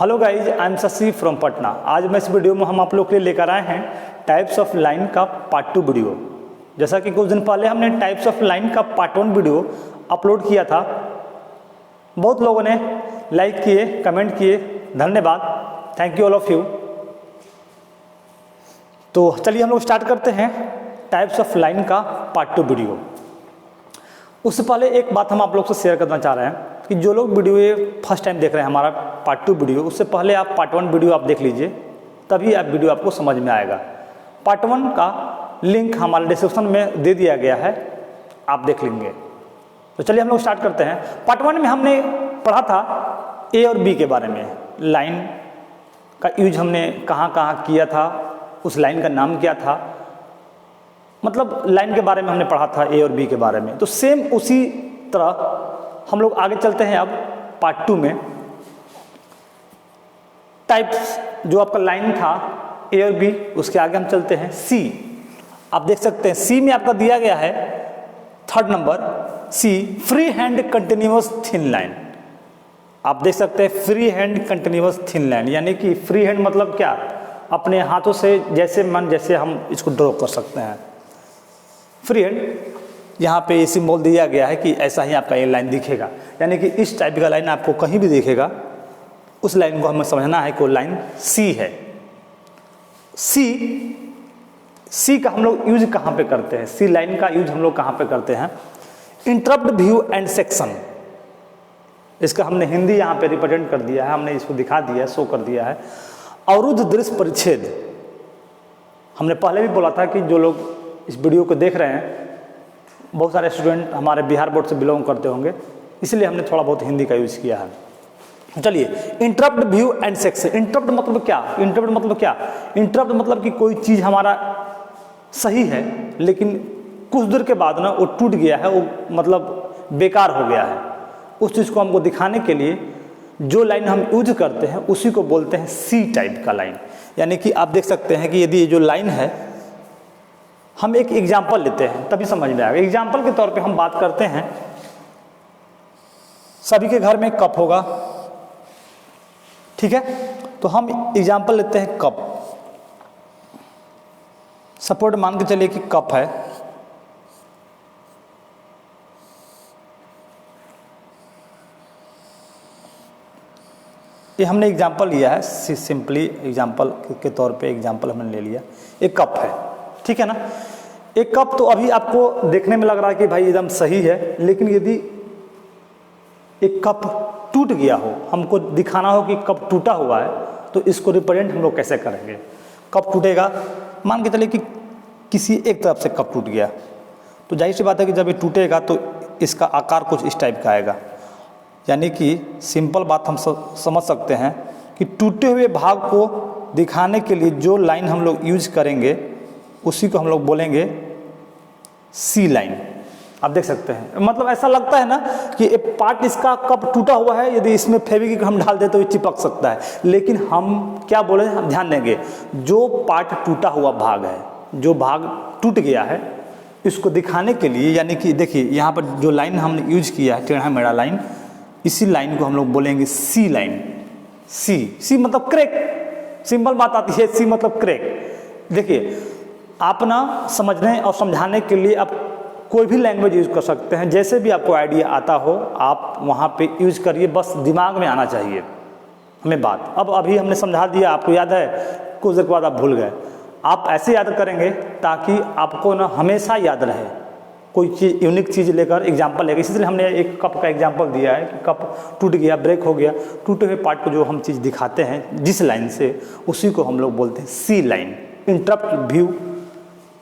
Hello guys, I am Shashi from Patna. आज मैं इस वीडियो में हम आप लोग के लिए लेकर आए हैं टाइप्स ऑफ लाइन का पार्ट 2 वीडियो। जैसा कि कुछ दिन पहले हमने टाइप्स ऑफ लाइन का पार्ट 1 वीडियो अपलोड किया था। बहुत लोगों ने लाइक किए, कमेंट किए, धन्यवाद, thank you all of you. तो चलिए हम लोग स्टार्ट करते हैं टाइप्स ऑफ लाइन का पार्ट 2 वीडियो। उससे पहले एक बात हम आप लोग से शेयर करना चाह रहे हैं कि जो लोग वीडियो ये फर्स्ट टाइम देख रहे हैं हमारा पार्ट 2 वीडियो, उससे पहले आप पार्ट 1 वीडियो आप देख लीजिए, तभी आप वीडियो आपको समझ में आएगा। पार्ट 1 का लिंक हमारे डिस्क्रिप्शन में दे दिया गया है, आप देख लेंगे। तो चलिए हम लोग स्टार्ट करते हैं। पार्ट 1 में हमने पढ़ा था ए और बी के बारे में, लाइन का यूज हमने कहाँ कहाँ किया था, उस लाइन का नाम क्या था, मतलब लाइन के बारे में हमने पढ़ा था, ए और बी के बारे में। तो सेम उसी तरह हम लोग आगे चलते हैं अब पार्ट 2 में। टाइप्स जो आपका लाइन था ए और बी, उसके आगे हम चलते हैं सी। आप देख सकते हैं सी में आपका दिया गया है 3rd number C, free hand continuous thin line. आप देख सकते हैं free hand continuous thin line, यानी कि फ्री हैंड मतलब क्या, अपने हाथों से जैसे मन जैसे हम इसको ड्रॉ कर सकते हैं। फ्री हैंड यहाँ पे ये सिंबल दिया गया है कि ऐसा ही आपका ये लाइन दिखेगा, यानी कि इस टाइप का लाइन आपको कहीं भी दिखेगा, उस लाइन को हमें समझना है कि लाइन सी है। सी का हम लोग यूज कहाँ पे करते हैं, सी लाइन का यूज हम लोग कहाँ पे करते हैं, इंटरप्ट व्यू एंड सेक्शन। इसका हमने हिंदी यहाँ पे रिप्रेजेंट कर दिया है, हमने इसको दिखा दिया है, शो कर दिया है। अवरुद्ध दृश्य परिच्छेद, हमने पहले भी बोला था कि जो लोग इस वीडियो को देख रहे हैं, बहुत सारे स्टूडेंट हमारे बिहार बोर्ड से बिलोंग करते होंगे, इसलिए हमने थोड़ा बहुत हिंदी का यूज़ किया है। चलिए, interrupt view and section. Interrupt मतलब क्या, इंटरप्ट मतलब कि कोई चीज़ हमारा सही है लेकिन कुछ देर के बाद ना वो टूट गया है, वो मतलब बेकार हो गया है। उस चीज़ को हमको दिखाने के लिए जो लाइन हम यूज करते हैं उसी को बोलते हैं सी टाइप का लाइन। यानी कि आप देख सकते हैं कि यदि ये जो लाइन है, हम एक एग्जाम्पल लेते हैं तभी समझ में आएगा। एग्जाम्पल के तौर पे हम बात करते हैं, सभी के घर में कप होगा, ठीक है। तो हम एग्जाम्पल लेते हैं कप। सपोर्ट मान के चलिए कि कप है, ये हमने एग्जाम्पल लिया है, सिंपली एग्जाम्पल के तौर पे एग्जाम्पल हमने ले लिया। एक कप है, ठीक है ना। एक कप तो अभी आपको देखने में लग रहा है कि भाई एकदम सही है, लेकिन यदि एक कप टूट गया हो, हमको दिखाना हो कि कप टूटा हुआ है, तो इसको रिप्रेजेंट हम लोग कैसे करेंगे। कप टूटेगा, मान के चलिए कि किसी एक तरफ से कप टूट गया, तो जाहिर सी बात है कि जब ये टूटेगा तो इसका आकार कुछ इस टाइप का आएगा। यानी कि सिंपल बात हम समझ सकते हैं कि टूटे हुए भाग को दिखाने के लिए जो लाइन हम लोग यूज करेंगे उसी को हम लोग बोलेंगे सी लाइन। आप देख सकते हैं, मतलब ऐसा लगता है ना कि एक पार्ट इसका कप टूटा हुआ है, यदि इसमें फेविक्विक हम डाल दे तो ये चिपक सकता है, लेकिन हम क्या बोले, हम ध्यान देंगे जो पार्ट टूटा हुआ भाग है, जो भाग टूट गया है, इसको दिखाने के लिए, यानी कि देखिए यहाँ पर जो लाइन हमने यूज किया है टेढ़ा मेढ़ा लाइन, इसी लाइन को हम लोग बोलेंगे सी लाइन। सी मतलब क्रैक, सिंपल बात आती है, सी मतलब क्रैक। देखिए, आप ना समझने और समझाने के लिए आप कोई भी लैंग्वेज यूज़ कर सकते हैं, जैसे भी आपको आइडिया आता हो आप वहाँ पे यूज़ करिए, बस दिमाग में आना चाहिए हमें बात। अब अभी हमने समझा दिया, आपको याद है, कुछ देर के बाद आप भूल गए। आप ऐसे याद करेंगे ताकि आपको ना हमेशा याद रहे, कोई चीज़ यूनिक चीज़ लेकर एग्जाम्पल लेकर। इसलिए हमने एक कप का एग्जाम्पल दिया है कि कप टूट गया, ब्रेक हो गया, टूटे हुए पार्ट को जो हम चीज़ दिखाते हैं जिस लाइन से, उसी को हम लोग बोलते हैं C line, interrupt view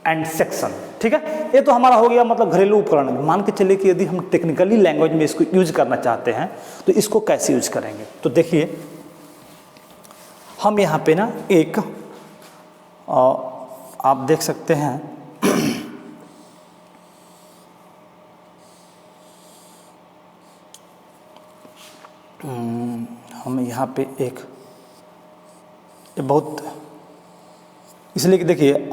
and section, ठीक है। ये तो हमारा हो गया मतलब घरेलू उपकरण। मान के चलिए कि यदि हम टेक्निकली लैंग्वेज में इसको यूज करना चाहते हैं तो इसको कैसे यूज करेंगे। तो देखिए, हम यहाँ पे ना एक आप देख सकते हैं हम यहाँ पे एक बहुत, इसलिए कि देखिए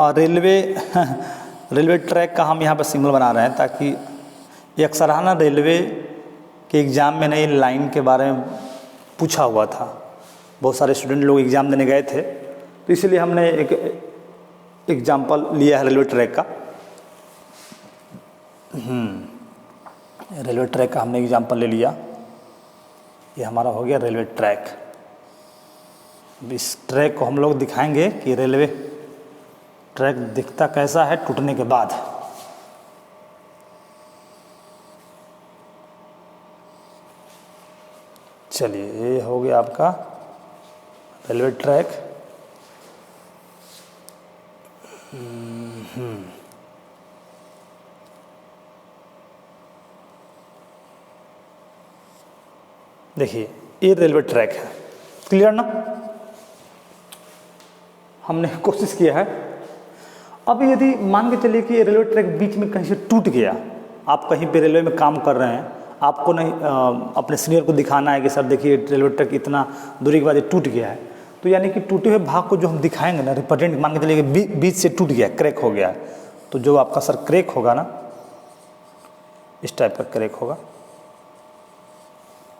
रेलवे ट्रैक का हम यहाँ पर सिंबल बना रहे हैं, ताकि ये अक्सर है ना रेलवे के एग्ज़ाम में नई लाइन के बारे में पूछा हुआ था। बहुत सारे स्टूडेंट लोग एग्ज़ाम देने गए थे, तो इसलिए हमने एक एग्जाम्पल लिया है रेलवे ट्रैक का। रेलवे ट्रैक का हमने एग्जाम्पल ले लिया। ये हमारा हो गया रेलवे ट्रैक। इस ट्रैक को हम लोग दिखाएंगे कि रेलवे ट्रैक दिखता कैसा है टूटने के बाद। चलिए, ये हो गया आपका रेलवे ट्रैक। देखिए, ये रेलवे ट्रैक है, क्लियर ना? हमने कोशिश किया है। अब यदि मान के चलिए कि ये रेलवे ट्रैक बीच में कहीं से टूट गया, आप कहीं पे रेलवे में काम कर रहे हैं, आपको नहीं अपने सीनियर को दिखाना है कि सर देखिए रेलवे ट्रैक इतना दूरी के बाद ये टूट गया है, तो यानी कि टूटे हुए भाग को जो हम दिखाएंगे ना, रिप्रेजेंट मान के चलिए कि बीच से टूट गया, क्रैक हो गया, तो जो आपका सर क्रैक होगा ना, इस टाइप का क्रैक होगा।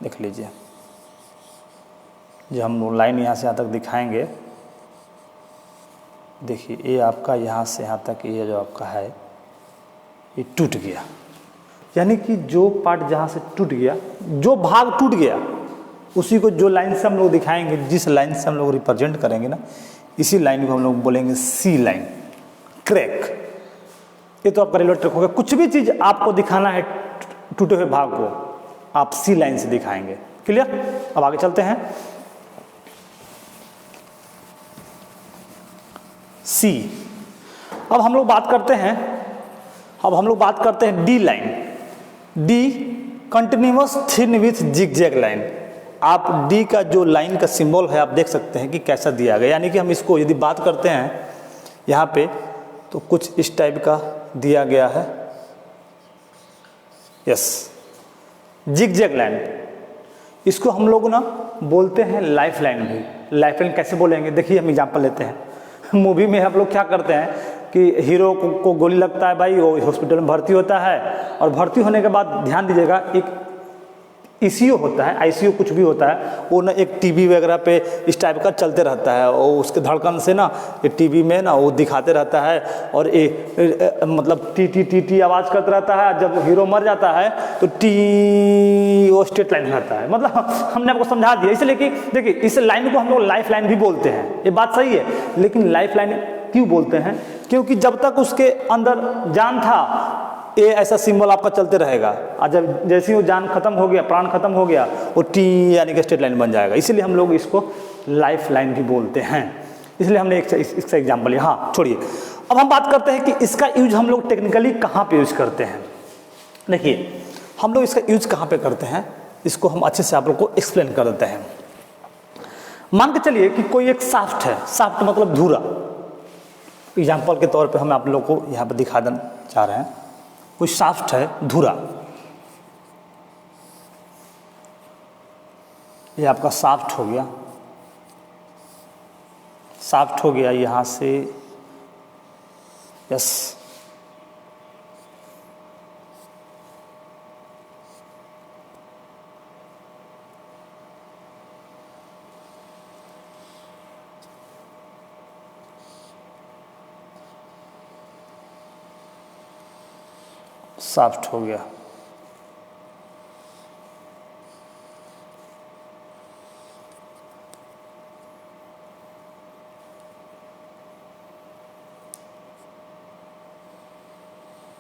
देख लीजिए, जो हम लाइन यहाँ से यहाँ तक दिखाएंगे, देखिए ये आपका यहाँ से यहाँ तक ये जो आपका है ये टूट गया। यानी कि जो पार्ट जहाँ से टूट गया, जो भाग टूट गया, उसी को जो लाइन से हम लोग दिखाएंगे, जिस लाइन से हम लोग रिप्रेजेंट करेंगे ना, इसी लाइन को हम लोग बोलेंगे सी लाइन, क्रैक। ये तो आपका रेलवे ट्रैक होगा। कुछ भी चीज़ आपको दिखाना है टूटे हुए भाग को, आप सी लाइन से दिखाएंगे। क्लियर? अब आगे चलते हैं। सी। अब हम लोग बात करते हैं D line. D continuous thin with zigzag line. आप डी का जो लाइन का सिंबल है आप देख सकते हैं कि कैसा दिया गया। यानी कि हम इसको यदि बात करते हैं यहाँ पे, तो कुछ इस टाइप का दिया गया है। Yes, zigzag line. इसको हम लोग ना बोलते हैं लाइफ लाइन भी। लाइफ लाइन कैसे बोलेंगे? देखिए, हम एग्जाम्पल लेते हैं। मूवी में हम लोग क्या करते हैं कि हीरो को गोली लगता है, भाई वो हॉस्पिटल में भर्ती होता है, और भर्ती होने के बाद ध्यान दीजिएगा, एक ईसीयू होता है, आईसीयू कुछ भी होता है, वो ना एक टीवी वगैरह पे इस टाइप का चलते रहता है, और उसके धड़कन से ना ये टीवी में ना वो दिखाते रहता है, और ये मतलब टी आवाज़ करता रहता है। जब हीरो मर जाता है तो टी वो स्ट्रेट लाइन रहता है। मतलब हमने आपको समझा दिया। इसलिए कि देखिए, इस लाइन को हम लोग लाइफ लाइन भी बोलते हैं, ये बात सही है। लेकिन लाइफ लाइन क्यों बोलते हैं? क्योंकि जब तक उसके अंदर जान था, ये ऐसा सिंबल आपका चलते रहेगा, और जब जैसे ही वो जान खत्म हो गया, प्राण खत्म हो गया, वो टी यानी कि स्ट्रेट लाइन बन जाएगा। इसीलिए हम लोग इसको लाइफ लाइन भी बोलते हैं। इसलिए हमने इसका एग्जाम्पल लिया। हाँ, छोड़िए, अब हम बात करते हैं कि इसका यूज हम लोग टेक्निकली कहाँ पे यूज करते हैं। देखिए, हम लोग इसका यूज कहाँ पे करते हैं, इसको हम अच्छे से आप लोग को एक्सप्लेन कर देते हैं। मान के चलिए कि कोई एक शाफ्ट है, शाफ्ट मतलब धुरा। एग्जाम्पल के तौर पे हम आप लोग को यहाँ पे दिखा देना चाह रहे हैं। कोई शाफ्ट है, धुरा, ये आपका शाफ्ट हो गया। शाफ्ट हो गया यहाँ से, यस, शाफ्ट हो गया।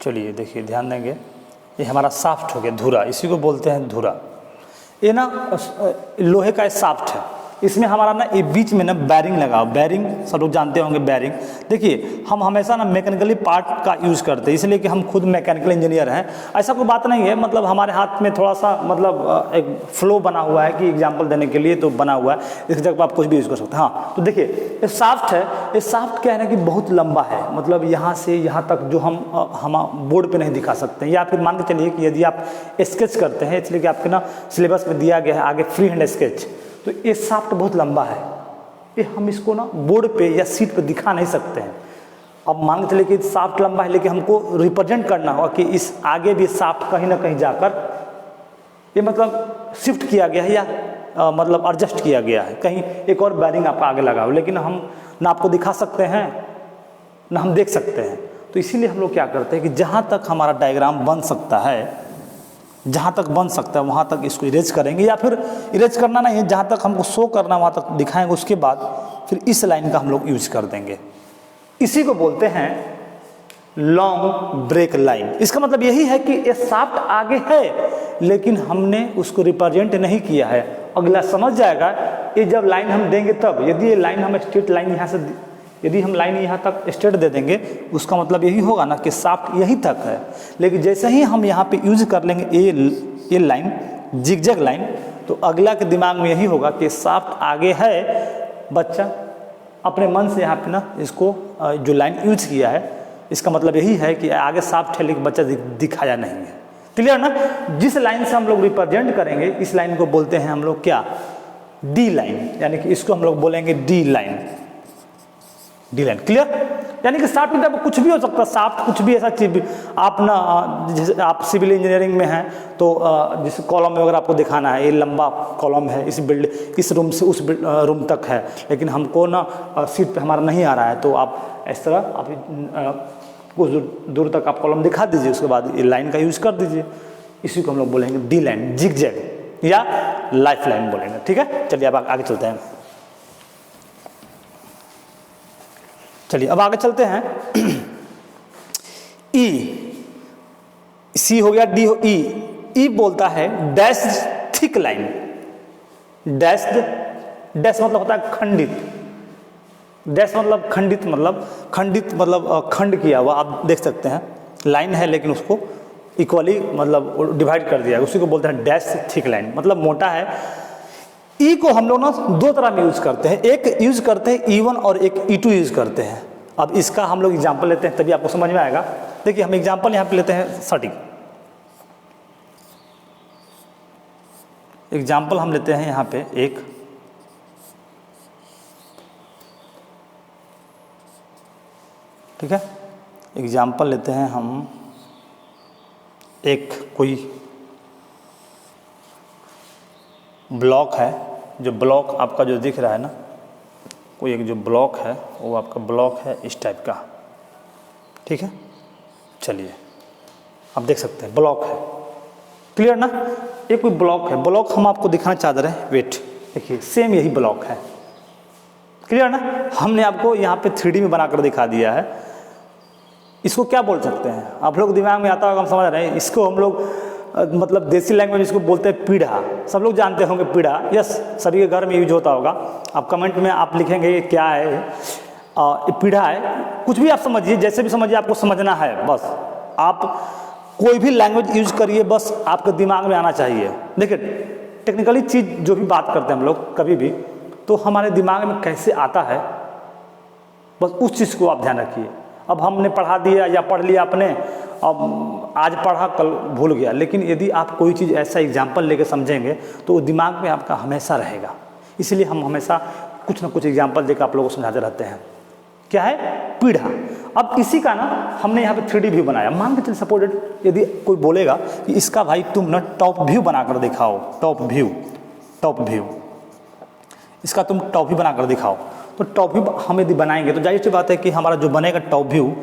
चलिए देखिए, ध्यान देंगे, ये हमारा शाफ्ट हो गया, धुरा, इसी को बोलते हैं धुरा। ये ना लोहे का शाफ्ट है, इसमें हमारा ना ये बीच में ना बैरिंग लगा। बैरिंग सब लोग जानते होंगे, बैरिंग। देखिए, हम हमेशा ना मैकेनिकली पार्ट का यूज़ करते हैं, इसलिए कि हम खुद मैकेनिकल इंजीनियर हैं। ऐसा कोई बात नहीं है, मतलब हमारे हाथ में थोड़ा सा मतलब एक फ्लो बना हुआ है कि एग्जांपल देने के लिए तो बना हुआ है, इस जगह पर आप कुछ भी यूज़ कर सकते हैं। हाँ, तो देखिए, ये शाफ्ट है। ये शाफ्ट क्या है ना कि बहुत लंबा है, मतलब यहाँ से यहाँ तक जो हम बोर्ड पर नहीं दिखा सकते हैं। या फिर मान के चलिए कि यदि आप स्केच करते हैं, इसलिए कि आपके ना सिलेबस में दिया गया है आगे फ्री हैंड स्केच, तो ये शाफ्ट बहुत लंबा है, ये हम इसको ना बोर्ड पे या सीट पे दिखा नहीं सकते हैं। अब मान के चलिए कि शाफ्ट लंबा है, लेकिन हमको रिप्रेजेंट करना होगा कि इस आगे भी शाफ्ट कहीं ना कहीं जाकर ये मतलब शिफ्ट किया गया है या मतलब एडजस्ट किया गया है, कहीं एक और बेरिंग आपका आगे लगा हो, लेकिन हम ना आपको दिखा सकते हैं ना हम देख सकते हैं। तो इसीलिए हम लोग क्या करते हैं कि जहाँ तक हमारा डायग्राम बन सकता है, जहाँ तक बन सकता है वहाँ तक इसको इरेज करेंगे, या फिर इरेज करना नहीं है, जहाँ तक हमको शो करना है वहाँ तक दिखाएंगे, उसके बाद फिर इस लाइन का हम लोग यूज कर देंगे। इसी को बोलते हैं लॉन्ग ब्रेक लाइन। इसका मतलब यही है कि ये शाफ्ट आगे है लेकिन हमने उसको रिप्रेजेंट नहीं किया है। अगला समझ जाएगा ये जब लाइन हम देंगे तब। यदि ये लाइन हम स्ट्रेट लाइन यहाँ से, यदि हम लाइन यहाँ तक स्ट्रेट दे देंगे उसका मतलब यही होगा ना कि शाफ्ट यहीं तक है, लेकिन जैसे ही हम यहाँ पे यूज कर लेंगे ये लाइन जिगजैग लाइन, तो अगला के दिमाग में यही होगा कि शाफ्ट आगे है। बच्चा अपने मन से यहाँ पे ना इसको जो लाइन यूज किया है इसका मतलब यही है कि आगे शाफ्ट है लेकिन बच्चा दिखाया नहीं है। क्लियर ना? जिस लाइन से हम लोग रिप्रेजेंट करेंगे इस लाइन को बोलते हैं हम लोग क्या, डी लाइन, यानी कि इसको हम लोग बोलेंगे D line. D line clear? यानी कि शाफ्ट में कुछ भी हो सकता है, शाफ्ट कुछ भी ऐसा चीज आप ना, जैसे आप सिविल इंजीनियरिंग में हैं तो जिस कॉलम में अगर आपको दिखाना है ये लंबा कॉलम है, इस रूम से उस रूम तक है, लेकिन हमको ना सीट पे हमारा नहीं आ रहा है, तो आप इस तरह आप कुछ दूर तक आप कॉलम दिखा दीजिए, उसके बाद ये लाइन का यूज कर दीजिए। इसी को हम लोग बोलेंगे डी लाइन, जिगजैग या लाइफ लाइन बोलेंगे। ठीक है, चलिए अब आगे चलते हैं। चलिए अब आगे चलते हैं। ई, सी हो गया, डी हो, ई बोलता है डैश थिक लाइन। डैश मतलब होता है खंडित। डैश मतलब खंडित, मतलब खंड किया हुआ, आप देख सकते हैं लाइन है लेकिन उसको इक्वली मतलब डिवाइड कर दिया, उसी को बोलते हैं डैश थिक लाइन, मतलब मोटा है। ई को हम लोग ना दो तरह में यूज करते हैं, एक यूज करते हैं E1 और एक E2 यूज करते हैं। अब इसका हम लोग एग्जाम्पल लेते हैं तभी आपको समझ में आएगा। देखिए हम एग्जाम्पल यहाँ पे लेते हैं सटिंग। एग्जाम्पल हम लेते हैं यहाँ पे एक, ठीक है, एग्जाम्पल लेते हैं हम एक कोई ब्लॉक है, जो ब्लॉक आपका जो दिख रहा है ना, कोई एक जो ब्लॉक है वो आपका ब्लॉक है इस टाइप का। ठीक है, चलिए आप देख सकते हैं ब्लॉक है। क्लियर ना? ये कोई ब्लॉक है, ब्लॉक हम आपको दिखाना चाह रहे हैं। वेट, देखिए सेम यही ब्लॉक है। क्लियर ना? हमने आपको यहाँ पे 3D में बनाकर दिखा दिया है। इसको क्या बोल सकते हैं? आप लोग दिमाग में आता होगा, हम समझ रहे हैं। इसको हम लोग मतलब देसी लैंग्वेज इसको बोलते हैं पीढ़ा। सब लोग जानते होंगे पीढ़ा, यस, सभी के घर में यूज होता होगा। आप कमेंट में आप लिखेंगे ये क्या है, ये पीढ़ा है, कुछ भी आप समझिए, जैसे भी समझिए, आपको समझना है बस। आप कोई भी लैंग्वेज यूज करिए, बस आपके दिमाग में आना चाहिए। देखिए टेक्निकली चीज़ जो भी बात करते हैं हम लोग कभी भी, तो हमारे दिमाग में कैसे आता है, बस उस चीज़ को आप ध्यान रखिए। अब हमने पढ़ा दिया या पढ़ लिया आपने, अब आज पढ़ा कल भूल गया, लेकिन यदि आप कोई चीज़ ऐसा एग्जाम्पल लेके समझेंगे तो वो दिमाग में आपका हमेशा रहेगा। इसलिए हम हमेशा कुछ ना कुछ एग्जाम्पल देकर आप लोगों को समझाते रहते हैं। क्या है? पीढ़ा। अब इसी का ना हमने यहाँ पे 3D व्यू बनाया। मान के चलिए सपोर्टेड, यदि कोई बोलेगा कि इसका भाई तुम ना टॉप व्यू बनाकर दिखाओ, टॉप व्यू इसका तुम टॉप व्यू बनाकर दिखाओ, तो टॉप व्यू हम यदि बनाएंगे तो जाहिर सी बात है कि हमारा जो बनेगा टॉप व्यू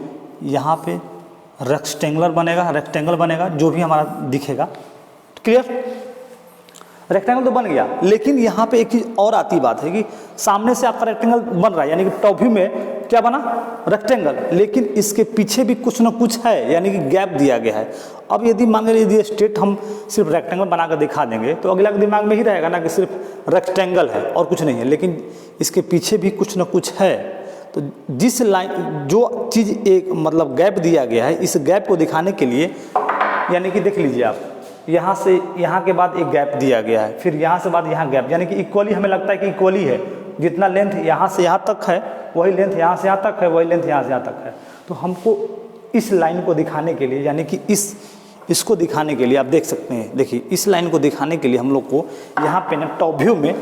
यहाँ पे रेक्टेंगल बनेगा, जो भी हमारा दिखेगा। क्लियर? रेक्टेंगल तो बन गया, लेकिन यहाँ पे एक चीज़ और आती बात है कि सामने से आपका रेक्टेंगल बन रहा है, यानी कि टॉप व्यू में क्या बना? रेक्टेंगल, लेकिन इसके पीछे भी कुछ ना कुछ है, यानी कि गैप दिया गया है। अब यदि मान लीजिए यदि स्ट्रेट हम सिर्फ रेक्टेंगल बनाकर दिखा देंगे तो अगला के दिमाग में ही रहेगा ना कि सिर्फ रेक्टेंगल है और कुछ नहीं है, लेकिन इसके पीछे भी कुछ ना कुछ है। तो जिस लाइन, जो चीज़ एक मतलब गैप दिया गया है, इस गैप को दिखाने के लिए, यानी कि देख लीजिए आप, यहाँ से यहाँ के बाद एक गैप दिया गया है, फिर यहाँ से बाद यहाँ गैप, यानी कि इक्वली हमें लगता है कि इक्वली है। जितना लेंथ यहाँ से यहाँ तक है वही लेंथ यहाँ से यहाँ तक है, वही लेंथ यहाँ से यहाँ तक है। तो हमको इस लाइन को दिखाने के लिए, यानी कि इसको दिखाने के लिए आप देख सकते हैं, देखिए इस लाइन को दिखाने के लिए हम लोग को यहाँ पे ना टॉप व्यू में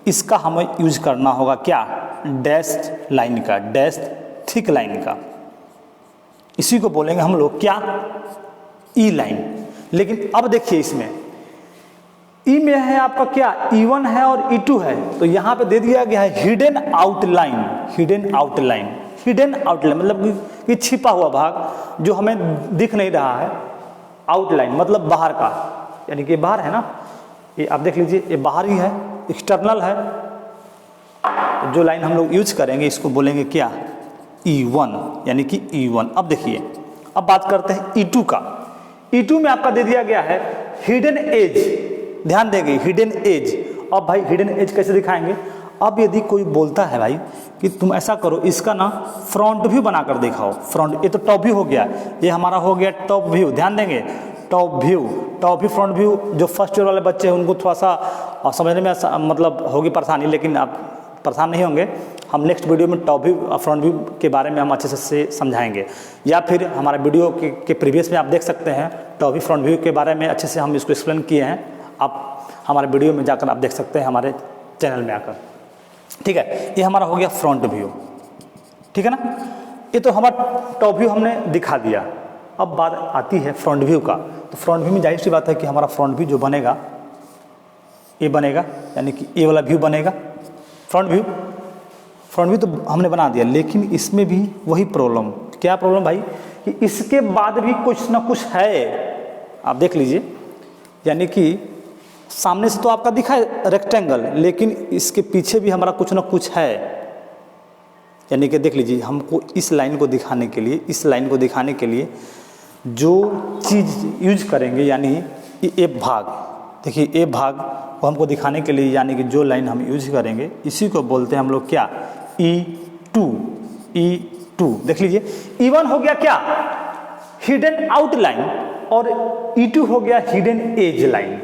इसका हमें यूज करना होगा क्या? डैश लाइन का, डैश थिक लाइन का। इसी को बोलेंगे हम लोग क्या? ई लाइन। लेकिन अब देखिए इसमें ई में है आपका क्या, E1 है और E2 है, तो यहाँ पे दे दिया गया है hidden outline. Hidden outline, hidden outline मतलब कि छिपा हुआ भाग जो हमें दिख नहीं रहा है। आउटलाइन मतलब बाहर का, यानी कि बाहर है ना, ये आप देख लीजिए, ये बाहर ही है, एक्सटर्नल है। तो जो लाइन हम लोग यूज करेंगे इसको बोलेंगे क्या, E1, यानी कि E1। अब देखिए, अब बात करते हैं E2 का। E2 में आपका दे दिया गया है हिडन एज, ध्यान देंगे हिडन एज। अब भाई हिडन एज कैसे दिखाएंगे, अब यदि कोई बोलता है भाई कि तुम ऐसा करो, इसका ना फ्रंट व्यू बनाकर दिखाओ। फ्रंट, ये तो टॉप व्यू हो गया, ये हमारा हो गया टॉप व्यू, ध्यान देंगे top view. Top view front view, जो फर्स्ट ईयर वाले बच्चे हैं उनको थोड़ा सा समझने में मतलब होगी परेशानी, लेकिन आप परेशान नहीं होंगे। हम नेक्स्ट वीडियो में टॉप व्यू फ्रंट व्यू के बारे में हम अच्छे से समझाएंगे, या फिर हमारे वीडियो के प्रीवियस में आप देख सकते हैं टॉप व्यू फ्रंट व्यू के बारे में अच्छे से हम इसको एक्सप्लेन किए हैं। आप हमारे वीडियो में जाकर आप देख सकते हैं, हमारे चैनल में आकर, ठीक है। ये हमारा हो गया फ्रंट व्यू, ठीक है ना। ये तो हमारा टॉप व्यू हमने दिखा दिया। अब बात आती है फ्रंट व्यू का। तो फ्रंट व्यू में जाहिर सी बात है कि हमारा फ्रंट व्यू जो बनेगा, ये बनेगा, यानी कि ये वाला व्यू बनेगा फ्रंट व्यू। फ्रंट व्यू तो हमने बना दिया, लेकिन इसमें भी वही प्रॉब्लम। क्या प्रॉब्लम भाई, कि इसके बाद भी कुछ ना कुछ है। आप देख लीजिए, यानी कि सामने से तो आपका दिखा है रेक्टेंगल, लेकिन इसके पीछे भी हमारा कुछ ना कुछ है। यानी कि देख लीजिए, हमको इस लाइन को दिखाने के लिए, इस लाइन को दिखाने के लिए जो चीज़ यूज करेंगे, यानी ये भाग, देखिए ये भाग को हमको दिखाने के लिए, यानी कि जो लाइन हम यूज करेंगे इसी को बोलते हैं हम लोग क्या, E2। E2 देख लीजिए, E1 हो गया क्या, हिडन आउटलाइन, और E2 हो गया हिडन एज लाइन।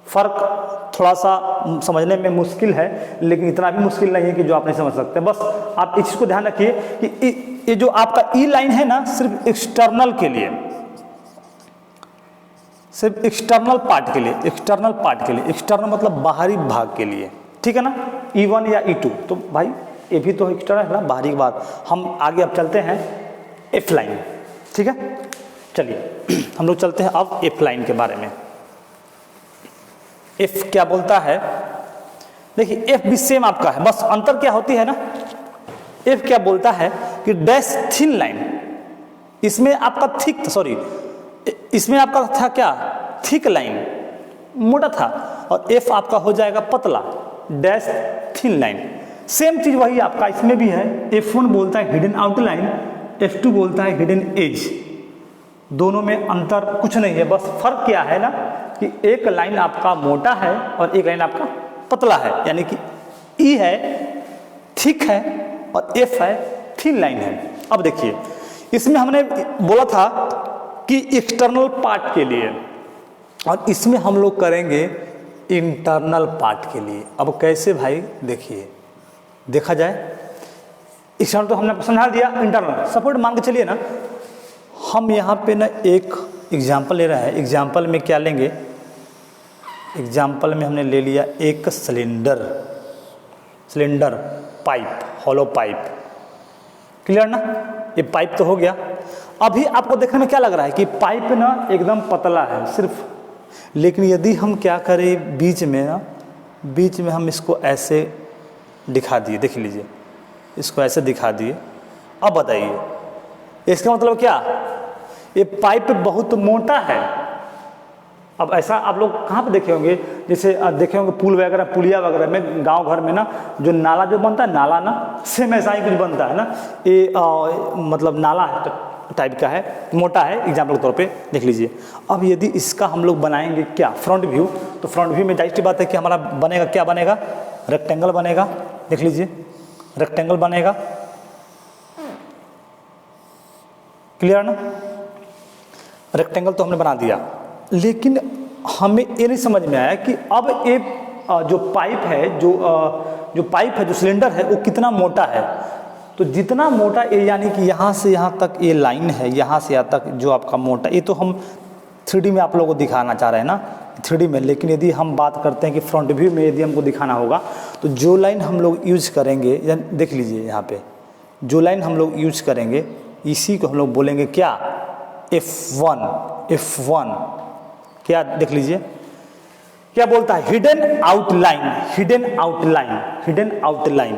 फर्क थोड़ा सा समझने में मुश्किल है, लेकिन इतना भी मुश्किल नहीं है कि जो आप नहीं समझ सकते। बस आप इस चीज़ को ध्यान रखिए कि ये जो आपका ई लाइन है ना, सिर्फ एक्सटर्नल के लिए, सिर्फ एक्सटर्नल पार्ट के लिए, एक्सटर्नल पार्ट के लिए, एक्सटर्नल मतलब बाहरी भाग के लिए, ठीक है ना, E1 या E2। तो भाई ये भी तो एक्सटर्नल है ना, बाहरी की बात। हम आगे अब चलते हैं F लाइन, ठीक है। चलिए हम लोग चलते हैं अब F लाइन के बारे में। F क्या बोलता है, देखिए F भी सेम आपका है, बस अंतर क्या होती है ना, F क्या बोलता है कि डैश थिन लाइन, इसमें आपका थिक, सॉरी इसमें आपका था क्या, थिक लाइन, मोटा था, और F आपका हो जाएगा पतला, डैश थिन लाइन। सेम चीज वही आपका इसमें भी है। F1 बोलता है हिडन आउटलाइन, F2 बोलता है हिडन एज। दोनों में अंतर कुछ नहीं है, बस फर्क क्या है ना कि एक लाइन आपका मोटा है और एक लाइन आपका पतला है, यानी कि E है थिक है और F है थिन लाइन है। अब देखिए, इसमें हमने बोला था कि एक्सटर्नल पार्ट के लिए, और इसमें हम लोग करेंगे इंटरनल पार्ट के लिए। अब कैसे भाई, देखिए देखा जाए, एक्सटर्नल तो हमने आपको समझा दिया, इंटरनल सपोर्ट मान के चलिए ना। हम यहाँ पे ना एक एग्जाम्पल ले रहे हैं। एग्जाम्पल में क्या लेंगे, एग्जाम्पल में हमने ले लिया एक cylinder, cylinder pipe, hollow pipe, clear ना। ये पाइप तो हो गया। अभी आपको देखने में क्या लग रहा है कि पाइप ना एकदम पतला है सिर्फ, लेकिन यदि हम क्या करें बीच में ना, बीच में हम इसको ऐसे दिखा दिए, देख लीजिए इसको ऐसे दिखा दिए। अब बताइए इसका मतलब क्या, ये पाइप बहुत मोटा है। अब ऐसा आप लोग कहाँ पे देखे होंगे, जैसे देखे होंगे पुल वगैरह, पुलिया वगैरह में, गांव घर में ना जो नाला जो बनता है, नाला ना सेम ऐसा ही कुछ बनता है ना, ये मतलब नाला टाइप का है, मोटा है, एग्जाम्पल के तौर पे देख लीजिए। अब यदि इसका हम लोग बनाएंगे क्या, फ्रंट व्यू, तो फ्रंट व्यू में जाहिर सी बात है कि हमारा बनेगा क्या, बनेगा रेक्टेंगल बनेगा, देख लीजिए रेक्टेंगल बनेगा, क्लियर ना। रेक्टेंगल तो हमने बना दिया, लेकिन हमें ये नहीं समझ में आया कि अब ये जो पाइप है, जो पाइप है, जो सिलेंडर है, वो कितना मोटा है। तो जितना मोटा ये, यानी कि यहाँ से यहाँ तक ये लाइन है, यहाँ से यहाँ तक जो आपका मोटा, ये तो हम 3D में आप लोगों को दिखाना चाह रहे हैं ना, 3D में। लेकिन यदि हम बात करते हैं कि फ्रंट व्यू में यदि हमको दिखाना होगा, तो जो लाइन हम लोग यूज करेंगे, देख लीजिए यहाँ पे जो लाइन हम लोग यूज करेंगे, इसी को हम लोग बोलेंगे क्या, F1। F1 क्या, देख लीजिए क्या बोलता है, hidden outline, hidden outline, hidden outline.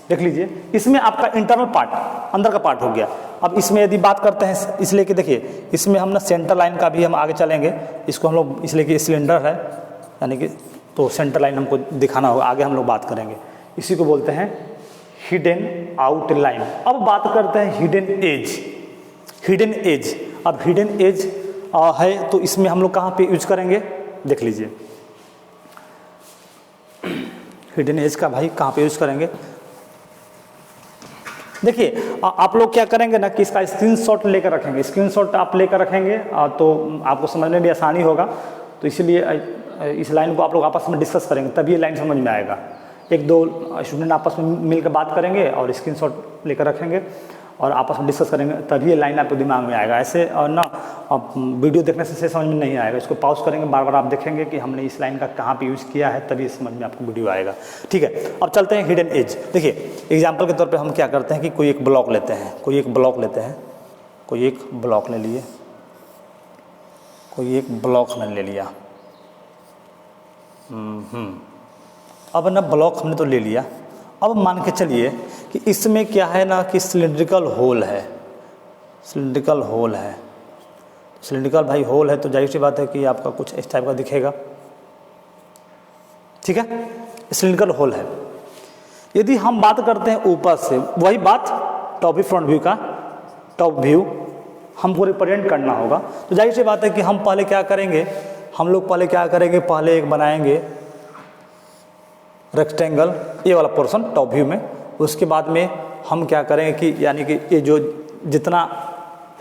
देख लीजिए, इसमें आपका इंटरनल पार्ट, अंदर का पार्ट हो गया। अब इसमें यदि बात करते हैं, इसलिए कि देखिए इसमें हम ना सेंटर लाइन का भी हम आगे चलेंगे, इसको हम लोग इसलिए कि सिलेंडर है यानी कि, तो सेंटर लाइन हमको दिखाना होगा, आगे हम लोग बात करेंगे। इसी को बोलते हैं हिडन आउटलाइन। अब बात करते हैं हिडन एज, हिडन एज। अब हिडन एज है तो इसमें हम लोग कहाँ पे यूज करेंगे, देख लीजिए हिडन एज का भाई कहाँ पे यूज करेंगे। देखिए आप लोग क्या करेंगे ना कि इसका स्क्रीनशॉट लेकर रखेंगे, स्क्रीनशॉट आप लेकर रखेंगे तो आपको समझने में आसानी होगा। तो इसलिए इस लाइन को आप लोग आपस में डिस्कस करेंगे, तभी ये लाइन समझ में आएगा। एक दो स्टूडेंट आपस में मिलकर बात करेंगे और स्क्रीनशॉट लेकर रखेंगे और आपस में डिस्कस करेंगे, तभी ये लाइन आपके दिमाग में आएगा। ऐसे और ना वीडियो देखने से समझ में नहीं आएगा, इसको पॉज करेंगे, बार बार आप देखेंगे कि हमने इस लाइन का कहाँ पे यूज़ किया है, तभी समझ में आपको वीडियो आएगा। ठीक है, अब चलते हैं हिडन एज। देखिए एग्जाम्पल के तौर पे हम क्या करते हैं कि कोई एक ब्लॉक लेते हैं, कोई एक ब्लॉक लेते हैं, कोई एक ब्लॉक ले लिए, कोई एक ब्लॉक हमने ले लिया। अब ना ब्लॉक हमने तो ले लिया, अब मान के चलिए कि इसमें क्या है ना कि सिलिंड्रिकल होल है, सिलिंड्रिकल होल है, सिलिंड्रिकल भाई होल है तो जाहिर सी बात है कि आपका कुछ इस टाइप का दिखेगा। ठीक है, सिलिंड्रिकल होल है। यदि हम बात करते हैं ऊपर से, वही बात टॉप व्यू फ्रंट व्यू का, टॉप व्यू हमको रिप्रेजेंट करना होगा, तो जाहिर सी बात है कि हम पहले क्या करेंगे, हम लोग पहले क्या करेंगे, पहले एक बनाएंगे रेक्टेंगल, ये वाला पोर्शन टॉप व्यू में। उसके बाद में हम क्या करेंगे कि यानी कि ये जो जितना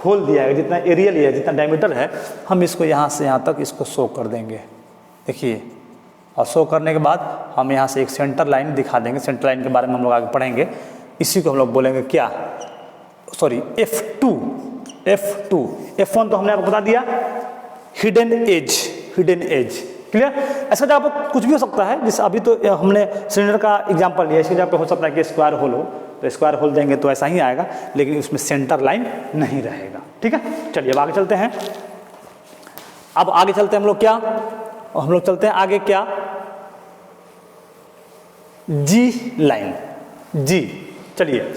होल दिया है, जितना एरिया लिया है, जितना डायमीटर है, हम इसको यहाँ से यहाँ तक इसको शो कर देंगे। देखिए, और शो करने के बाद हम यहाँ से एक सेंटर लाइन दिखा देंगे। सेंटर लाइन के बारे में हम लोग आगे पढ़ेंगे। इसी को हम लोग बोलेंगे क्या, सॉरी F2, F2, F1 तो हमने आपको बता दिया hidden as, hidden as. Clear. ऐसा जगह पर कुछ भी हो सकता है, जैसे अभी तो हमने सिलेंडर का एग्जांपल लिया, इसकी जगह पे हो सकता है कि स्क्वायर होल हो, तो स्क्वायर होल देंगे तो ऐसा ही आएगा, लेकिन उसमें सेंटर लाइन नहीं रहेगा। ठीक है, चलिए अब आगे चलते हैं। अब आगे चलते हैं हम लोग क्या, हम लोग चलते हैं आगे क्या, जी लाइन, जी। चलिए,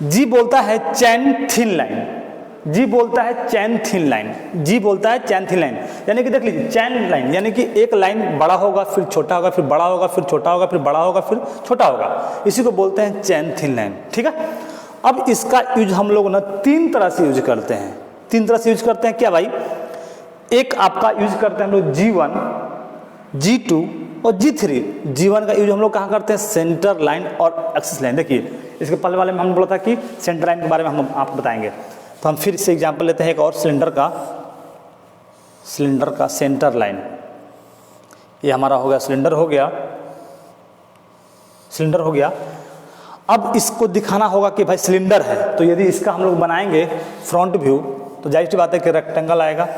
जी बोलता है चैन थिन लाइन, जी बोलता है चैन थिन लाइन, जी बोलता है चैन थिन लाइन। यानी कि देख लीजिए चैन लाइन यानी कि एक लाइन बड़ा होगा, फिर छोटा होगा, फिर बड़ा होगा, फिर छोटा होगा, फिर बड़ा होगा, फिर छोटा होगा। इसी को बोलते हैं चैन थिन लाइन। ठीक है, अब इसका यूज हम लोग ना तीन तरह से यूज करते हैं, तीन तरह से यूज करते हैं। क्या भाई, एक आपका यूज करते हैं हम लोग G1, G2 और G3। G1 का यूज हम लोग कहाँ करते हैं, सेंटर लाइन और एक्सिस लाइन। देखिए इसके पहले वाले में हमने बोला था कि सेंटर लाइन के बारे में हम आपको बताएंगे, तो हम फिर इससे एग्जांपल लेते हैं एक और सिलेंडर का, सिलेंडर का सेंटर लाइन। ये हमारा हो गया सिलेंडर, हो गया सिलेंडर, हो गया। अब इसको दिखाना होगा कि भाई सिलेंडर है, तो यदि इसका हम लोग बनाएंगे फ्रंट व्यू, तो जाहिर सी बात है कि रेक्टेंगल आएगा,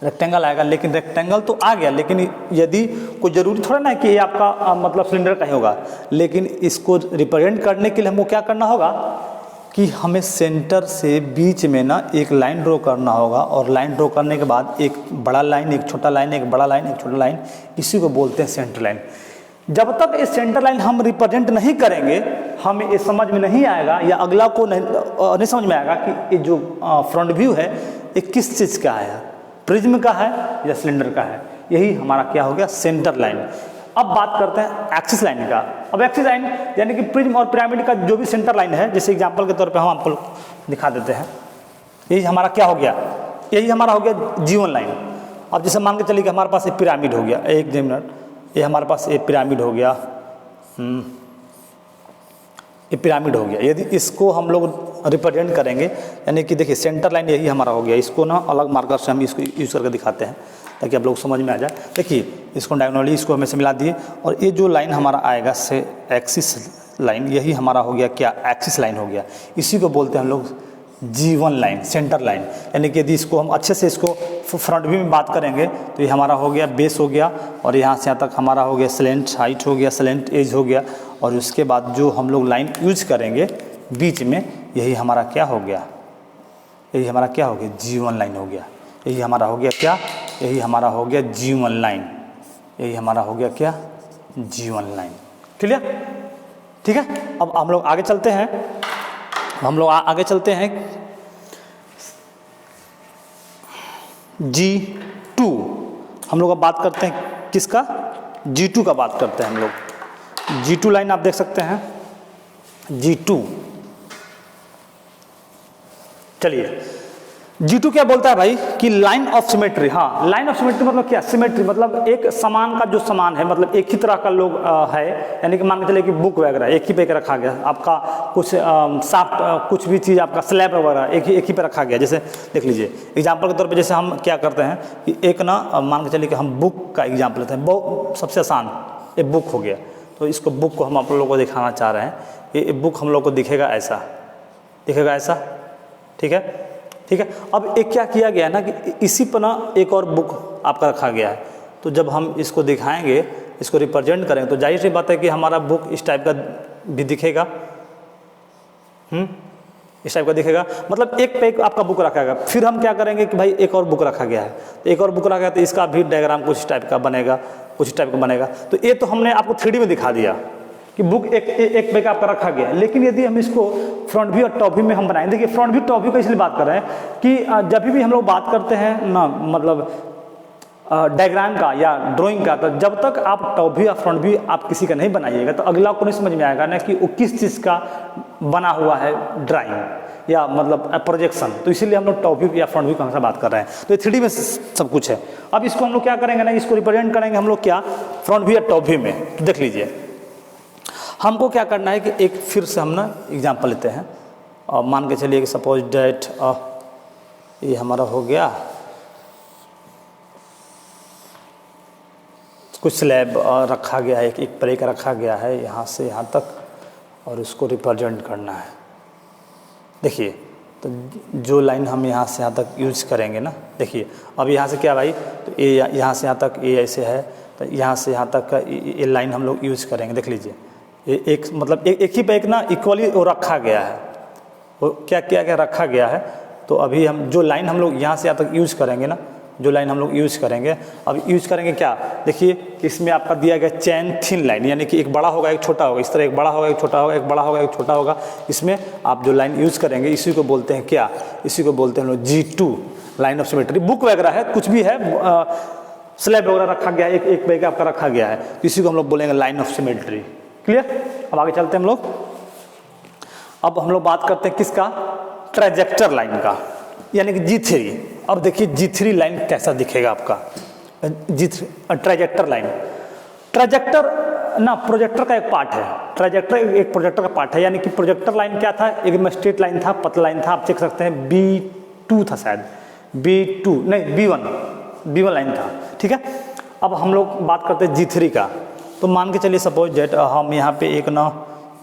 रेक्टेंगल आएगा। लेकिन रेक्टेंगल तो आ गया, लेकिन यदि कोई ज़रूरी थोड़ा ना कि ये आपका मतलब सिलेंडर का ही होगा, लेकिन इसको रिप्रेजेंट करने के लिए हमको क्या करना होगा कि हमें सेंटर से बीच में ना एक लाइन ड्रॉ करना होगा, और लाइन ड्रॉ करने के बाद एक बड़ा लाइन, एक छोटा लाइन, एक बड़ा लाइन, एक छोटा लाइन, इसी को बोलते हैं सेंटर लाइन। जब तक ये सेंटर लाइन हम रिप्रेजेंट नहीं करेंगे, हमें ये समझ में नहीं आएगा या अगला को नहीं समझ में आएगा कि ये जो फ्रंट व्यू है ये किस चीज़ का है, प्रिज्म का है या सिलेंडर का है। यही हमारा क्या हो गया, सेंटर लाइन। अब बात करते हैं एक्सिस लाइन का। अब एक्सिस लाइन यानी कि प्रिज्म और पिरामिड का जो भी सेंटर लाइन है, जैसे एग्जांपल के तौर पे हम आपको दिखा देते हैं, यही हमारा क्या हो गया, यही हमारा हो गया G1 लाइन। अब जैसे मान के चलिए कि हमारे पास एक पिरामिड हो गया, एक मिनट, ये हमारे पास एक पिरामिड हो गया, ये पिरामिड हो गया। यदि इसको हम लोग रिप्रेजेंट करेंगे, यानी कि देखिए सेंटर लाइन यही हमारा हो गया, इसको ना अलग मार्कर से हम इसको यूज़ करके दिखाते हैं ताकि आप लोग समझ में आ जाए। देखिए इसको डायगोनली इसको हमें से मिला दिए, और ये जो लाइन हमारा आएगा से एक्सिस लाइन, यही हमारा हो गया क्या, एक्सिस लाइन हो गया। इसी को बोलते हैं हम लोग G1 लाइन, सेंटर लाइन। यानी कि यदि इसको हम अच्छे से इसको फ्रंट व्यू में बात करेंगे तो ये हमारा हो गया बेस हो गया, और यहाँ से यहाँ तक हमारा हो गया स्लेंट हाइट हो गया, स्लेंट एज हो गया, और उसके बाद जो हम लोग लाइन यूज करेंगे बीच में, यही हमारा क्या हो गया, यही हमारा क्या हो गया, G1 लाइन हो गया। यही हमारा हो गया क्या, यही हमारा हो गया G1 लाइन। यही हमारा हो गया क्या, G1 लाइन। क्लियर, ठीक है। अब हम लोग आगे चलते हैं, आगे चलते हैं G2। हम लोग अब बात करते हैं किसका, G2 का बात करते हैं हम लोग। G2 लाइन आप देख सकते हैं, G2। चलिए G2 क्या बोलता है भाई कि लाइन ऑफ सिमेट्री। हाँ, लाइन ऑफ सिमेट्री मतलब क्या, सिमेट्री मतलब एक समान का जो समान है, मतलब एक ही तरह का लोग है, यानी कि मान के चलिए कि बुक वगैरह एक ही पे रखा गया, आपका कुछ सॉफ्ट कुछ भी चीज़ आपका स्लैब वगैरह एक ही पे रखा गया। जैसे देख लीजिए एग्जाम्पल के तौर पे, जैसे हम क्या करते हैं कि एक ना मान के चलिए कि हम बुक का एग्जाम्पल लेते हैं, बहुत सबसे आसान एक बुक हो गया। तो इसको बुक को हम आप लोगों को दिखाना चाह रहे हैं, ये बुक हम लोग को दिखेगा ऐसा, ठीक है, ठीक है। अब एक क्या किया गया ना कि इसी पर ना एक और बुक आपका रखा गया है। तो जब हम इसको दिखाएंगे, इसको रिप्रेजेंट करेंगे, तो जाहिर सी बात है कि हमारा बुक इस टाइप का भी दिखेगा, इस टाइप का दिखेगा। मतलब एक पे एक आपका बुक रखा गया। फिर हम क्या करेंगे कि भाई एक और बुक रखा गया है, तो एक और बुक रखा गया तो इसका भी डायग्राम कुछ टाइप का बनेगा, कुछ टाइप का बनेगा। तो ये तो हमने आपको 3D में दिखा दिया कि बुक एक पे आपका रखा गया है। लेकिन यदि हम इसको फ्रंट व्यू और टॉप व्यू में हम बनाएंगे, देखिए फ्रंट व्यू टॉप व्यू का इसलिए बात कर रहे हैं कि जब भी हम लोग बात करते हैं ना, मतलब डायग्राम का या ड्राइंग का, तो जब तक आप टॉप व्यू या फ्रंट व्यू आप किसी का नहीं बनाइएगा तो अगला को नहीं समझ में आएगा ना कि वो किस चीज़ का बना हुआ है ड्राइंग या मतलब प्रोजेक्शन। तो इसीलिए हम लोग टॉप व्यू या फ्रंट व्यू का हमेशा बात कर रहे हैं। तो ये 3D में सब कुछ है। अब इसको हम लोग क्या करेंगे ना, इसको रिप्रेजेंट करेंगे हम लोग क्या, फ्रंट व्यू या टॉप व्यू में। तो देख लीजिए हमको क्या करना है कि एक फिर से हम ना एग्जाम्पल लेते हैं और मान के चलिए कि सपोज डेट ये हमारा हो गया कुछ स्लैब रखा गया है, एक पर एक रखा गया है यहाँ से यहाँ तक, और उसको रिप्रेजेंट करना है। देखिए तो जो लाइन हम यहाँ से यहाँ तक यूज करेंगे ना, देखिए अब यहाँ से क्या भाई, तो ये यहाँ से यहाँ तक ये ऐसे है, तो यहाँ से यहाँ तक का ये लाइन हम लोग यूज करेंगे। देख लीजिए ये एक मतलब एक ही पे एक ना इक्वली वो रखा गया है, वो क्या रखा गया है। तो अभी हम जो लाइन हम लोग यहाँ से यहाँ तक यूज करेंगे ना, जो लाइन हम लोग यूज करेंगे, अब यूज करेंगे क्या, देखिए इसमें आपका दिया गया चैन थिन लाइन, यानी कि एक बड़ा होगा एक छोटा होगा, इस तरह एक बड़ा होगा एक छोटा होगा, एक बड़ा होगा एक छोटा होगा। इसमें आप जो लाइन यूज करेंगे इसी को बोलते हैं क्या, इसी को बोलते हैं हम लोग G2 line of symmetry. Book वगैरह है, कुछ भी है, स्लैब वगैरह रखा गया है, एक पे आपका रखा गया है, तो इसी को हम लोग बोलेंगे लाइन ऑफ सिमेट्री। क्लियर। अब आगे चलते हैं हम लोग। अब हम लोग बात करते हैं किसका, ट्रैजेक्टर लाइन का, यानी कि G3। अब देखिए G3 लाइन कैसा दिखेगा आपका, G3 ट्रैजेक्टर लाइन। ट्रैजेक्टर ना प्रोजेक्टर का एक पार्ट है, ट्रैजेक्टर एक प्रोजेक्टर का पार्ट है। यानी कि प्रोजेक्टर लाइन क्या था, एक में स्ट्रेट लाइन था, पतला लाइन था, आप देख सकते हैं B2 था शायद, B2 नहीं B1 लाइन था, ठीक है। अब हम लोग बात करते हैं G3 का। तो मान के चलिए सपोज डेट हम यहाँ पे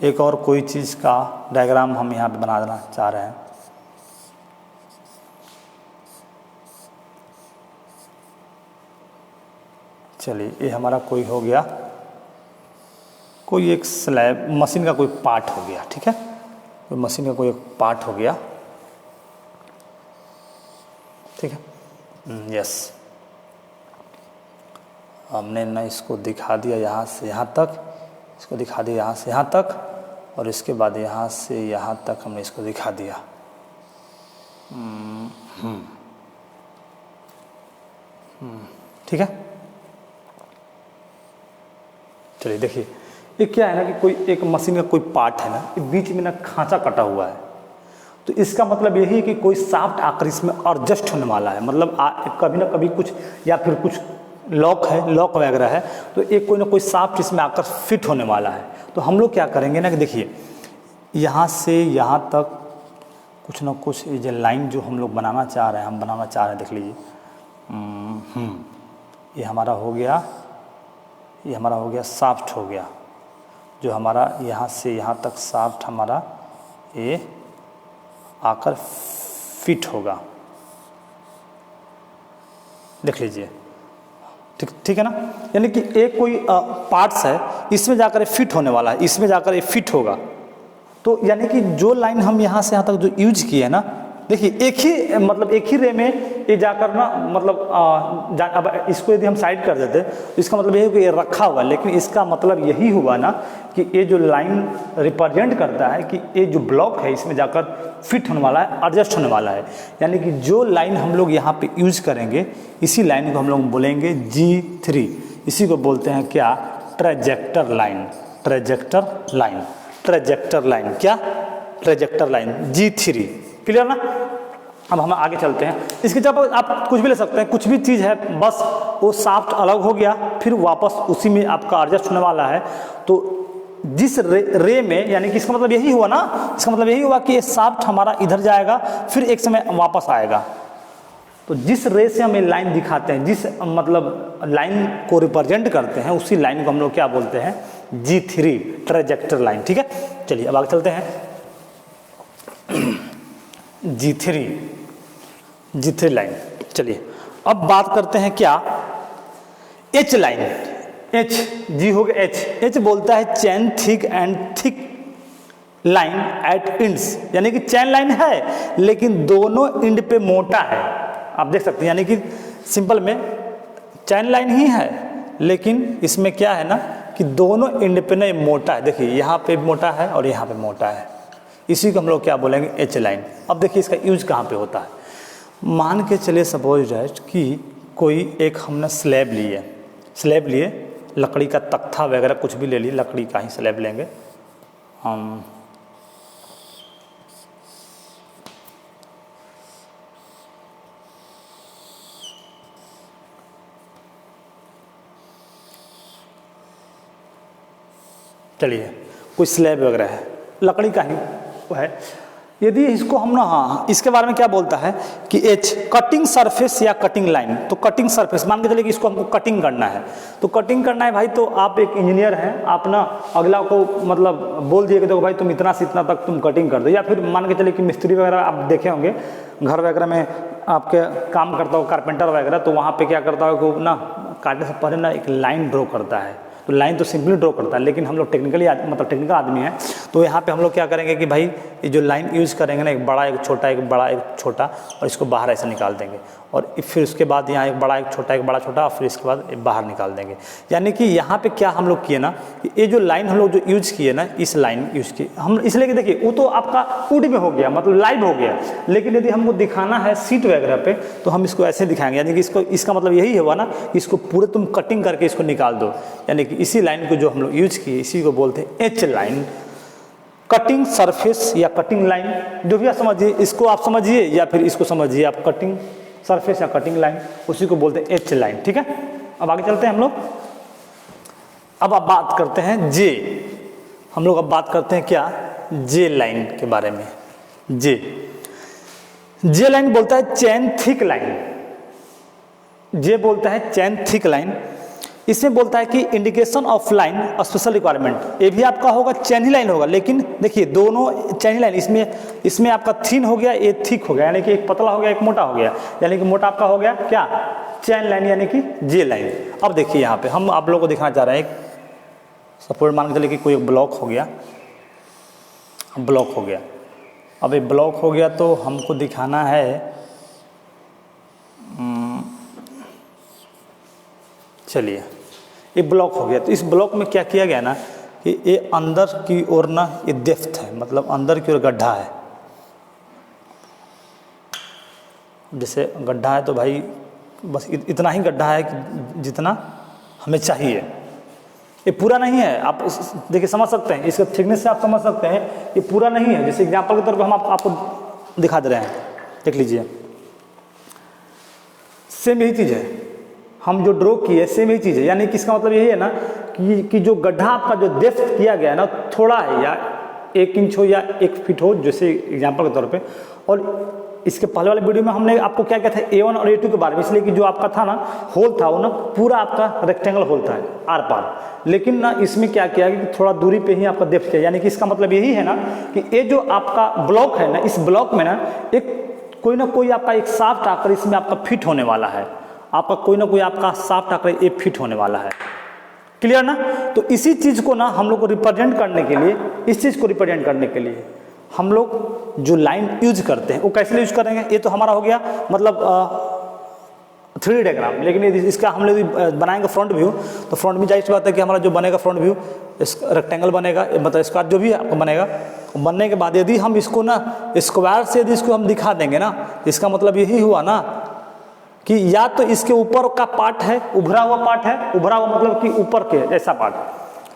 एक और कोई चीज़ का डायग्राम हम यहाँ पे बना देना चाह रहे हैं। चलिए ये हमारा कोई हो गया, कोई एक स्लैब मशीन का कोई पार्ट हो गया, ठीक है, कोई मशीन का कोई एक पार्ट हो गया, ठीक है। यस, हमने ना इसको दिखा दिया यहाँ से यहाँ तक, इसको दिखा दिया यहाँ से यहाँ तक, और इसके बाद यहाँ से यहाँ तक हमने इसको दिखा दिया। ठीक है। चलिए देखिए ये क्या है ना कि कोई एक मशीन का कोई पार्ट है ना, बीच में ना खांचा कटा हुआ है। तो इसका मतलब यही है कि कोई शाफ्ट आकर इसमें एडजस्ट होने वाला है, मतलब कभी ना कभी कुछ या फिर कुछ लॉक है, लॉक वगैरह है, तो एक कोई ना कोई शाफ्ट इसमें आकर फिट होने वाला है। तो हम लोग क्या करेंगे ना कि देखिए यहाँ से यहाँ तक कुछ ना कुछ ये जो लाइन जो हम लोग बनाना चाह रहे हैं, हम बनाना चाह रहे हैं, देख लीजिए ये हमारा हो गया, ये हमारा हो गया शाफ्ट हो गया, जो हमारा यहाँ से यहाँ तक शाफ्ट हमारा ये आकर फिट होगा। देख लीजिए, ठीक है ना, यानी कि एक कोई पार्ट्स है इसमें जाकर फिट होने वाला है, इसमें जाकर ये फिट होगा। तो यानी कि जो लाइन हम यहाँ से यहाँ तक जो यूज किए हैं ना, देखिए एक ही रे में ये जाकर ना मतलब अब इसको यदि हम साइड कर देते तो इसका मतलब ये है कि ये रखा हुआ है, लेकिन इसका मतलब यही हुआ ना कि ये जो लाइन रिप्रेजेंट करता है कि ये जो ब्लॉक है इसमें जाकर फिट होने वाला है, एडजस्ट होने वाला है। यानी कि जो लाइन हम लोग यहाँ पे यूज करेंगे इसी लाइन को हम लोग बोलेंगे G3। इसी को बोलते हैं क्या? ट्रेजेक्टर लाइन। ट्रेजेक्टर लाइन, ट्रेजेक्टर लाइन, क्या? ट्रेजेक्टर लाइन G3। क्लियर ना? अब हम आगे चलते हैं। इसके जब आप कुछ भी ले सकते हैं, कुछ भी चीज़ है, बस वो शाफ्ट अलग हो गया फिर वापस उसी में आपका एडजस्ट होने वाला है। तो जिस रे में, यानी कि इसका मतलब यही हुआ ना, इसका मतलब यही हुआ कि ये शाफ्ट हमारा इधर जाएगा फिर एक समय वापस आएगा। तो जिस रे से हम ये लाइन दिखाते हैं, जिस मतलब लाइन को रिप्रेजेंट करते हैं, उसी लाइन को हम लोग क्या बोलते हैं? G3, ट्रेजेक्टर line. ठीक है, चलिए अब आगे चलते हैं। G3 line. चलिए अब बात करते हैं क्या? H line. H, G हो गया H। H बोलता है chain thick and thick line at ends, यानी कि चैन लाइन है लेकिन दोनों इंड पे मोटा है। आप देख सकते हैं, यानी कि सिंपल में चैन लाइन ही है लेकिन इसमें क्या है ना कि दोनों इंड पे ना मोटा है। देखिए यहाँ पे मोटा है और यहाँ पे मोटा है, इसी को हम लोग क्या बोलेंगे? H line. अब देखिए इसका यूज कहाँ पे होता है। मान के चलिए सपोज दैट कि कोई एक हमने स्लैब लिए, लकड़ी का तख्ता वगैरह कुछ भी ले लिए, लकड़ी का ही स्लैब लेंगे हम। चलिए कोई स्लैब वगैरह है, लकड़ी का ही है। यदि इसको हम ना, हाँ इसके बारे में क्या बोलता है कि H कटिंग सरफेस या कटिंग लाइन। तो कटिंग सरफेस मान के चलिए कि इसको हमको कटिंग करना है, तो कटिंग करना है भाई, तो आप एक इंजीनियर हैं, आप ना अगला को मतलब बोल दिए कि देखो भाई तुम इतना से इतना तक तुम कटिंग कर दो। या फिर मान के चलिए कि मिस्त्री वगैरह आप देखे होंगे घर वगैरह में आपके काम करता हो, कारपेंटर वगैरह, तो वहाँ पर क्या करता है कि ना काटने से पहले ना एक लाइन ड्रॉ करता है। तो लाइन तो सिंपली ड्रॉ करता है, लेकिन हम लोग टेक्निकल आदमी हैं, तो यहाँ पे हम लोग क्या करेंगे कि भाई ये जो लाइन यूज़ करेंगे ना, एक बड़ा एक छोटा, एक बड़ा एक छोटा, और इसको बाहर ऐसे निकाल देंगे, और फिर उसके बाद यहाँ एक बड़ा एक छोटा, एक बड़ा छोटा, और फिर इसके बाद बाहर निकाल देंगे। यानी कि यहाँ पे क्या हम लोग किए ना कि ये जो लाइन हम लोग जो यूज़ किए ना, इस लाइन यूज़ किए हम, इसलिए कि देखिए वो तो आपका वुड में हो गया, मतलब लाइव हो गया, लेकिन यदि हमको दिखाना है सीट वगैरह पे तो हम इसको ऐसे दिखाएंगे। यानी कि इसका मतलब यही हुआ ना कि इसको पूरे तुम कटिंग करके इसको निकाल दो। यानी कि इसी लाइन को जो हम लोग यूज किए इसी को बोलते हैं H लाइन, कटिंग सरफेस या कटिंग लाइन, जो भी आप समझिए, इसको आप समझिए या फिर इसको समझिए आप, कटिंग सरफेस या कटिंग लाइन, उसी को बोलते हैं H लाइन। ठीक है, अब आगे चलते हैं हम लोग। अब आप बात करते हैं J, हम लोग अब बात करते हैं क्या? J लाइन के बारे में। J लाइन बोलता है चैन थिक लाइन। J बोलता है चैन थिक लाइन। इसमें बोलता है कि indication of line special requirement, ये भी आपका होगा चैन ही लाइन होगा, लेकिन देखिए दोनों चैन ही लाइन, इसमें आपका थिन हो गया, ये थिक हो गया, यानी कि एक पतला हो गया, एक मोटा हो गया, यानी कि मोटा आपका हो गया क्या? चैन लाइन, यानी कि J लाइन। अब देखिए यहाँ पे हम आप लोगों को दिखाना चाह रहे हैं, सपोज मान के चलिए कि कोई एक ब्लॉक हो गया, अब ये ब्लॉक हो गया तो हमको दिखाना है, चलिए ये ब्लॉक हो गया, तो इस ब्लॉक में क्या किया गया ना कि ये अंदर की ओर ना ये डेप्थ है, मतलब अंदर की ओर गड्ढा है। जैसे गड्ढा है तो भाई बस इतना ही गड्ढा है कि जितना हमें चाहिए, ये पूरा नहीं है। आप देखिए समझ सकते हैं, इसका थिकनेस से आप समझ सकते हैं ये पूरा नहीं है। जैसे एग्जांपल के तौर पर हम आपको दिखा दे रहे हैं, देख लीजिए, सेम यही चीज़ है, हम जो ड्रॉ किए सेम ही चीज़ है। यानी कि इसका मतलब यही है ना कि जो गड्ढा आपका जो डेप्थ किया गया है ना थोड़ा है, या 1 इंच हो या 1 फीट हो, जैसे एग्जांपल के तौर पे। और इसके पहले वाले वीडियो में हमने आपको क्या कहता है A1 और A2 के बारे में, इसलिए कि जो आपका था ना होल था वो ना पूरा आपका रेक्टेंगल होल था आर पार, लेकिन ना इसमें क्या किया कि थोड़ा दूरी पे ही आपका डेप्थ किया। यानी कि इसका मतलब यही है ना कि ये जो आपका ब्लॉक है ना, इस ब्लॉक में ना कोई आपका एक शाफ्ट आकर इसमें आपका फिट होने वाला है, आपका कोई ना कोई आपका शाफ्ट आकर ये फिट होने वाला है। क्लियर ना? तो इसी चीज़ को ना हम लोग को रिप्रेजेंट करने के लिए, इस चीज़ को रिप्रेजेंट करने के लिए हम लोग जो लाइन यूज करते हैं वो कैसे यूज करेंगे। ये तो हमारा हो गया मतलब 3D डायग्राम, लेकिन यदि इसका हम लोग बनाएंगे फ्रंट व्यू, तो फ्रंट में जाहिर बात है कि हमारा जो बनेगा फ्रंट व्यू रेक्टेंगल बनेगा, मतलब स्क्वायर जो भी आपको बनेगा, बनने के बाद यदि हम इसको ना स्क्वायर से यदि इसको हम दिखा देंगे ना, इसका मतलब यही हुआ ना कि या तो इसके ऊपर का पार्ट है, उभरा हुआ पार्ट है, उभरा हुआ मतलब कि ऊपर के ऐसा पार्ट,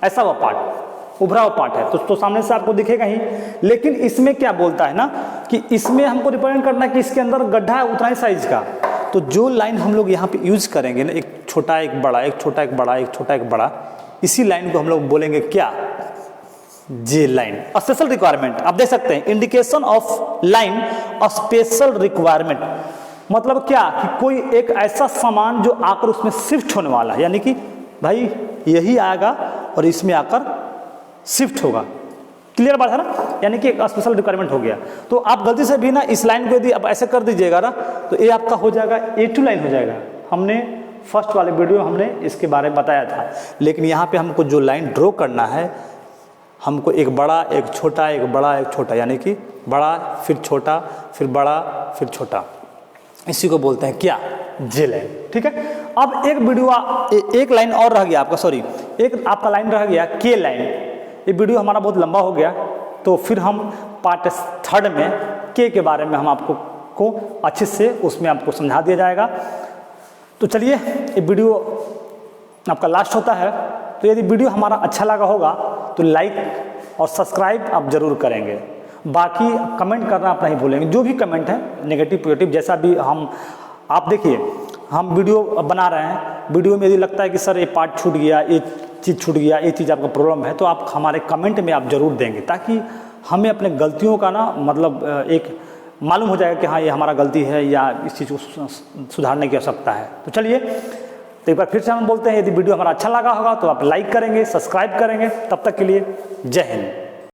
ऐसा हुआ पार्ट, उभरा हुआ पार्ट है, तो सामने से आपको दिखेगा ही। लेकिन इसमें क्या बोलता है ना कि इसमें हमको रिप्रेजेंट करना है कि इसके अंदर गड्ढा है उतना ही साइज का। तो जो लाइन हम लोग यहाँ पे यूज करेंगे ना, एक छोटा एक बड़ा, एक छोटा एक बड़ा, एक छोटा एक बड़ा, इसी लाइन को हम लोग बोलेंगे क्या, जे लाइन। स्पेशल रिक्वायरमेंट आप देख सकते हैं, indication of line special requirement, मतलब क्या कि कोई एक ऐसा सामान जो आकर उसमें शिफ्ट होने वाला है, यानी कि भाई यही आएगा और इसमें आकर शिफ्ट होगा। क्लियर बात है ना, यानी कि एक स्पेशल रिक्वायरमेंट हो गया। तो आप गलती से भी ना इस लाइन को यदि आप ऐसे कर दीजिएगा ना, तो ये आपका हो जाएगा A2 लाइन हो जाएगा। हमने फर्स्ट वाले वीडियो में हमने इसके बारे में बताया था, लेकिन यहाँ पे हमको जो लाइन ड्रॉ करना है, हमको एक बड़ा, एक छोटा, एक बड़ा, एक छोटा, यानी कि बड़ा फिर छोटा फिर बड़ा फिर छोटा, इसी को बोलते हैं क्या, जे लाइन। ठीक है, अब एक वीडियो एक लाइन और रह गया आपका, सॉरी एक आपका लाइन रह गया के लाइन। ये वीडियो हमारा बहुत लंबा हो गया, तो फिर हम पार्ट 3 में के बारे में हम आपको अच्छे से उसमें आपको समझा दिया जाएगा। तो चलिए, ये वीडियो आपका लास्ट होता है। तो यदि वीडियो हमारा अच्छा लगा होगा तो लाइक और सब्सक्राइब आप जरूर करेंगे। बाकी कमेंट करना आप नहीं भूलेंगे, जो भी कमेंट है नेगेटिव पॉजिटिव जैसा भी हम, आप देखिए हम वीडियो बना रहे हैं, वीडियो में यदि लगता है कि सर ये पार्ट छूट गया, ये चीज़ छूट गया, ये चीज़ आपका प्रॉब्लम है, तो आप हमारे कमेंट में आप ज़रूर देंगे, ताकि हमें अपने गलतियों का ना मतलब एक मालूम हो जाएगा कि हाँ ये हमारा गलती है या इस चीज़ को सुधारने की आवश्यकता है। तो चलिए, तो एक बार फिर से हम बोलते हैं, यदि वीडियो हमारा अच्छा लगा होगा तो आप लाइक करेंगे, सब्सक्राइब करेंगे। तब तक के लिए जय हिंद।